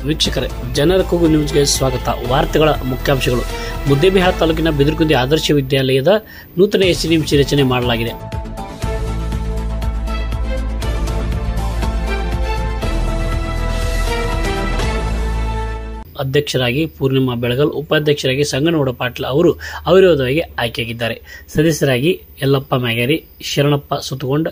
ವೀಕ್ಷಕರೇ, ಜನರ ಕೂಗು ನ್ಯೂಸ್ಗೆ ಸ್ವಾಗತ. ವಾರ್ತೆಗಳ ಮುಖ್ಯಾಂಶಗಳು. ಮುದ್ದೇಬಿಹಾಳ ತಾಲೂಕಿನ ಬಿದಿರುಗುಂದಿ ಆದರ್ಶ ವಿದ್ಯಾಲಯದ ನೂತನ ಎಸ್ಡಿಎಂಸಿ ರಚನೆ ಮಾಡಲಾಗಿದೆ. ಅಧ್ಯಕ್ಷರಾಗಿ ಪೂರ್ಣಿಮಾ ಬೆಳಗಲ್, ಉಪಾಧ್ಯಕ್ಷರಾಗಿ ಸಂಗನಗೌಡ ಪಾಟೀಲ್ ಅವರು ಅವಿರೋಧವಾಗಿ ಆಯ್ಕೆಯಾಗಿದ್ದಾರೆ. ಸದಸ್ಯರಾಗಿ ಯಲ್ಲಪ್ಪ ಮ್ಯಾಗೇರಿ, ಶರಣಪ್ಪ ಸುತ್ತಗೊಂಡ್,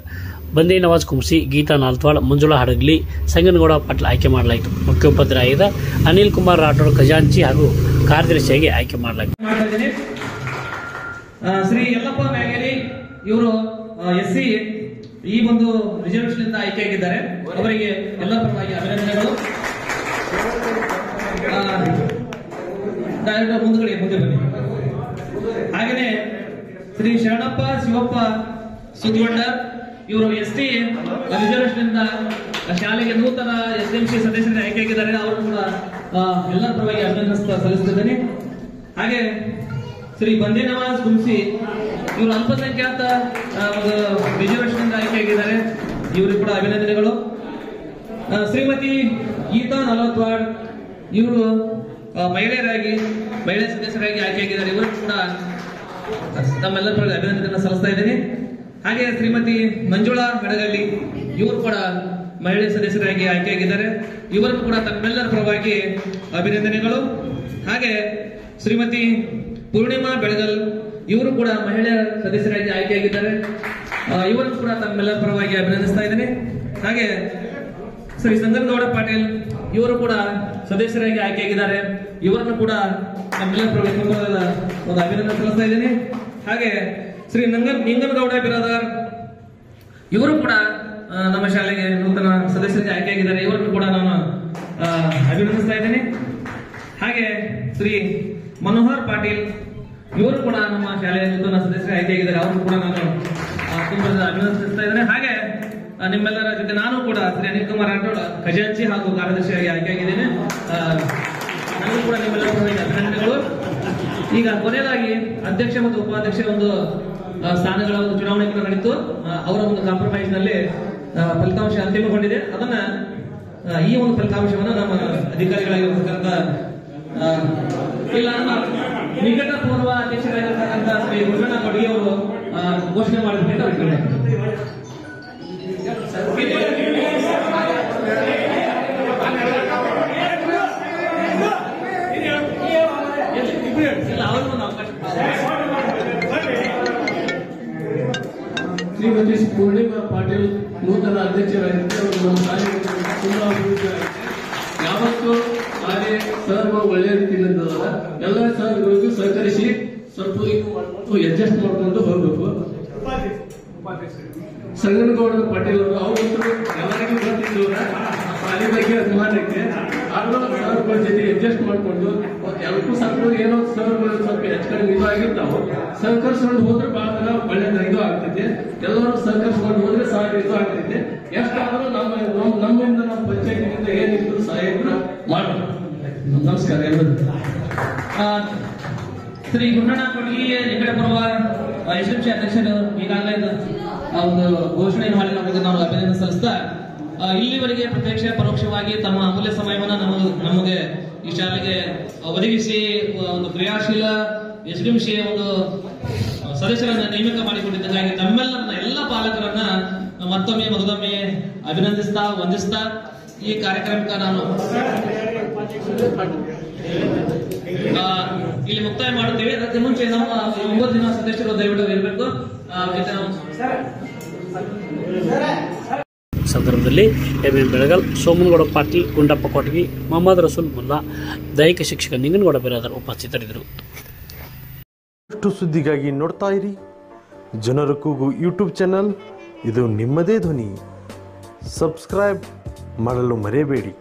ಬಂದೇ ನವಾಜ್ ಕುಂಸಿ, ಗೀತಾ ನಾಲ್ತ್ವಾಳ್, ಮಂಜುಳಾ ಹಡಗ್ಲಿ, ಸಂಗನಗೌಡ ಪಾಟೀಲ್ ಆಯ್ಕೆ ಮಾಡಲಾಯಿತು. ಮುಖ್ಯೋಪಾಧ್ಯಾಯರಾದ ಅನಿಲ್ ಕುಮಾರ್ ರಾಠೋಡ್ ಖಜಾಂಚಿ ಹಾಗೂ ಕಾರ್ಯದರ್ಶಿಯಾಗಿ ಆಯ್ಕೆ ಮಾಡಲಾಯಿತು. ಶ್ರೀ ಯಲ್ಲಪ್ಪ ಮ್ಯಾಗೇರಿ ಇವರು ಎಸ್ಸಿ ಈ ಒಂದು ರಿಸರ್ವೇಶನ್ ಆಯ್ಕೆಯಾಗಿದ್ದಾರೆ. ಅವರಿಗೆ ಎಲ್ಲ ಪರವಾಗಿ ಅಭಿನಂದನೆಗಳು. ಮುಂದೆ ಬನ್ನಿ. ಹಾಗೆಯೇ ಶ್ರೀ ಶರಣಪ್ಪ ಶಿವಪ್ಪ ಸುದ್ಗೊಂಡ ಇವರು ಎಸ್ಟಿ ರಿಸರ್ವೇಶನ್ ಶಾಲೆಗೆ ನೂತನ ಎಸ್ಡಿಎಂಸಿ ಸದಸ್ಯರಿಗೆ ಆಯ್ಕೆಯಾಗಿದ್ದಾರೆ. ಅವರು ಕೂಡ ಎಲ್ಲರ ಪರವಾಗಿ ಅಭಿನಂದನೆ ಸಲ್ಲಿಸುತ್ತಿದ್ದೇನೆ. ಹಾಗೆ ಶ್ರೀ ಬಂದೇ ನವಾಜ್ ಕುಂಸಿ ಇವರು ಅಲ್ಪಸಂಖ್ಯಾತ ರಿಸರ್ವೇಶನ್ ಆಯ್ಕೆಯಾಗಿದ್ದಾರೆ. ಇವರಿಗೆ ಕೂಡ ಅಭಿನಂದನೆಗಳು. ಶ್ರೀಮತಿ ಗೀತಾ ನಾಲ್ತ್ವಾಳ್ ಇವರು ಮಹಿಳೆ ಸದಸ್ಯರಾಗಿ ಆಯ್ಕೆಯಾಗಿದ್ದಾರೆ. ಇವರು ಕೂಡ ತಮ್ಮೆಲ್ಲರ ಪರವಾಗಿ ಅಭಿನಂದನೆಯನ್ನು ಸಲ್ಲಿಸ್ತಾ ಇದ್ದೀನಿ. ಹಾಗೆ ಶ್ರೀಮತಿ ಮಂಜುಳಾ ಹಡಗಳ್ಳಿ ಇವರು ಕೂಡ ಮಹಿಳೆ ಸದಸ್ಯರಾಗಿ ಆಯ್ಕೆಯಾಗಿದ್ದಾರೆ. ಇವರನ್ನು ಕೂಡ ತಮ್ಮೆಲ್ಲರ ಪರವಾಗಿ ಅಭಿನಂದನೆಗಳು. ಹಾಗೆ ಶ್ರೀಮತಿ ಪೂರ್ಣಿಮಾ ಬೆಳಗಲ್ ಇವರು ಕೂಡ ಮಹಿಳೆಯ ಸದಸ್ಯರಾಗಿ ಆಯ್ಕೆಯಾಗಿದ್ದಾರೆ. ಇವರನ್ನು ಕೂಡ ತಮ್ಮೆಲ್ಲರ ಪರವಾಗಿ ಅಭಿನಂದಿಸ್ತಾ ಇದ್ದೀನಿ. ಹಾಗೆ ಶ್ರೀ ಸಂಗನಗೌಡ ಪಾಟೀಲ್ ಇವರು ಕೂಡ ಸದಸ್ಯರಾಗಿ ಆಯ್ಕೆಯಾಗಿದ್ದಾರೆ. ಇವರನ್ನು ಕೂಡ ನಮ್ಮೆಲ್ಲರ ಪರವಾಗಿ ಒಂದು ಅಭಿನಂದನೆ ಸಲ್ಲಿಸ್ತಾ ಇದ್ದೀನಿ. ಹಾಗೆ ಶ್ರೀ ನಿಂಗನಗೌಡ ಬಿರಾದಾರ್ ಇವರು ಕೂಡ ನಮ್ಮ ಶಾಲೆಗೆ ನೂತನ ಸದಸ್ಯರಿಗೆ ಆಯ್ಕೆಯಾಗಿದ್ದಾರೆ. ಇವರನ್ನು ಕೂಡ ನಾನು ಅಭಿನಂದಿಸ್ತಾ ಇದ್ದೀನಿ. ಹಾಗೆ ಶ್ರೀ ಮನೋಹರ್ ಪಾಟೀಲ್ ಇವರು ಕೂಡ ನಮ್ಮ ಶಾಲೆಯ ನೂತನ ಸದಸ್ಯರಿಗೆ ಆಯ್ಕೆಯಾಗಿದ್ದಾರೆ. ಅವರನ್ನು ಕೂಡ ನಾನು ತುಂಬಾ ಅಭಿನಂದಿಸ್ತಾ ಇದ್ದೇನೆ. ಹಾಗೆ ನಿಮ್ಮೆಲ್ಲರ ಜೊತೆ ನಾನು ಕೂಡ ಶ್ರೀ ಅನಿಲ್ ಕುಮಾರ್ ರಾಠೋಡ್ ಖಜಾಂಚಿ ಹಾಗೂ ಕಾರ್ಯದರ್ಶಿಯಾಗಿ ಆಯ್ಕೆಯಾಗಿದ್ದೇನೆ. ನನಗೂ ಕೂಡ ನಿಮ್ಮೆಲ್ಲರ ಅಭಿನಂದನೆಗಳು. ಈಗ ಕೊನೆಯದಾಗಿ ಅಧ್ಯಕ್ಷ ಮತ್ತು ಉಪಾಧ್ಯಕ್ಷ ಒಂದು ಸ್ಥಾನಗಳ ಒಂದು ಚುನಾವಣೆ ಕೂಡ ನಡೀತು. ಅವರ ಒಂದು ಕಾಂಪ್ರಮೈಸ್ ನಲ್ಲಿ ಫಲಿತಾಂಶ ಅಂತಿಮಗೊಂಡಿದೆ. ಅದನ್ನ ಈ ಒಂದು ಫಲಿತಾಂಶವನ್ನು ನಮ್ಮ ಅಧಿಕಾರಿಗಳಾಗಿರ್ತಕ್ಕಂಥ ನಮ್ಮ ನಿಕಟ ಪೂರ್ವ ಅಧ್ಯಕ್ಷರಾಗಿರ್ತಕ್ಕಂಥ ಶ್ರೀ ಗುರುಣ್ಣ ಕೊಡಗಿ ಅವರು ಘೋಷಣೆ ಮಾಡಿದ್ದಾರೆ. ಶ್ರೀಮತಿ ಪೂರ್ಣಿಮಾ ಪಾಟೀಲ್ ನೂತನ ಅಧ್ಯಕ್ಷರಾಗಿದ್ದರೆ ನಮ್ಮ ಶಾಲೆಗೆ ತುಂಬಾ ಅಭಿವೃದ್ಧಿ ಯಾವತ್ತೂ ಶಾಲೆ ಸರ್ಗಳು ಒಳ್ಳೆಯ ರೀತಿಯಿಂದ ಎಲ್ಲ ಸರ್ಗಳಿಗೂ ಸಹಕರಿಸಿ ಸ್ವಲ್ಪ ಅಡ್ಜಸ್ಟ್ ಮಾಡ್ಕೊಂಡು ಹೋಗ್ಬೇಕು. ಸಂಗನಗೌಡ ಪಾಟೀಲ್ ಅವರು ಎಲ್ಲರಿಗೂ ಗೊತ್ತಿದ್ದು ಶಾಲೆ ಬಗ್ಗೆ ಅಭಿಮಾನಕ್ಕೆ ಆದ್ರೂ ಸರ್ಗಳ ಜೊತೆ ಅಡ್ಜಸ್ಟ್ ಮಾಡ್ಕೊಂಡು ಎಲ್ಲಕ್ಕೂ ಸ್ವಲ್ಪ ಏನೋ ಸರ್ಗಳು ಸ್ವಲ್ಪ ಹೆಚ್ಚು ಕಡಿಮೆ ಇದು ಆಗಿರ್ತಾವ. ಸಹಕರಿಸ್ಕೊಂಡು ಹೋದ್ರೆ ಬಹಳ ಒಳ್ಳೆದ ಇದು ಆಗ್ತೈತೆ. ಎಲ್ಲರೂ ಸಹಕರಿಸ್ಕೊಂಡು ಹೋದ್ರೆ ಸಾಕು ಇದು ಆಗ್ತೈತೆ. ಎಷ್ಟಾದ್ರೂ ನಮ್ಮಿಂದ ನಮ್ಮ ಪಂಚಾಯತಿನಿಂದ ಏನಿದ್ರು ಸಹಾಯಕರು ಮಾಡೋಣ. ನಮಸ್ಕಾರ ಎಲ್ಲರೂ. ಶ್ರೀ ಗುರುಣ್ಣ ಕೊಡಗಿ ನಿಕಟ ಪೂರ್ವ ಎಸ್ಡಿಎಂಸಿ ಅಧ್ಯಕ್ಷರು ಈಗಾಗಲೇ ಒಂದು ಘೋಷಣೆ ಮಾಡಿ ನಾವು ಅಭಿನಂದನೆ ಸಲ್ಲಿಸ್ತಾ ಇಲ್ಲಿವರೆಗೆ ಪ್ರತ್ಯಕ್ಷ ಪರೋಕ್ಷವಾಗಿ ತಮ್ಮ ಅಮೂಲ್ಯ ಸಮಯವನ್ನು ನಮಗೆ ಈ ಶಾಲೆಗೆ ಒದಗಿಸಿ ಒಂದು ಕ್ರಿಯಾಶೀಲ ಎಸ್ಡಿಎಂಸಿ ಒಂದು ಸದಸ್ಯರನ್ನ ನೇಮಕ ಮಾಡಿಕೊಂಡಿದ್ದಕ್ಕಾಗಿ ತಮ್ಮೆಲ್ಲರನ್ನ ಎಲ್ಲ ಪಾಲಕರನ್ನ ಮಗದೊಮ್ಮೆ ಅಭಿನಂದಿಸ್ತಾ ವಂದಿಸ್ತಾ ಈ ಕಾರ್ಯಕ್ರಮಕ್ಕೆ ನಾನು ಇಲ್ಲಿ ಮುಕ್ತಾಯ ಮಾಡುತ್ತೇವೆ. ಅದಕ್ಕೆ ಮುಂಚೆ ನಾವು 9 ದಿನ ಸದಸ್ಯರು ದಯವಿಟ್ಟು ಇರಬೇಕು. ಸಂದರ್ಭದಲ್ಲಿ ಎಂ ಬೆಳಗಲ್, ಸೋಮನಗೌಡ ಪಾಟೀಲ್, ಗುಂಡಪ್ಪ ಕೊಟಗಿ, ಮೊಹಮ್ಮದ್ ರಸೂಲ್ ಮುಲ್ಲಾ, ದೈಹಿಕ ಶಿಕ್ಷಕ ನಿಂಗನಗೌಡ ಬಿರಾದಾರ್ ಉಪಸ್ಥಿತರಿದ್ದರು. ಅಷ್ಟು ಸುದ್ದಿಗಾಗಿ ನೋಡ್ತಾ ಇರಿ ಜನರ ಕೂಗು ಯೂಟ್ಯೂಬ್ ಚಾನಲ್. ಇದು ನಿಮ್ಮದೇ ಧ್ವನಿ. ಸಬ್ಸ್ಕ್ರೈಬ್ ಮಾಡಲು ಮರೆಯಬೇಡಿ.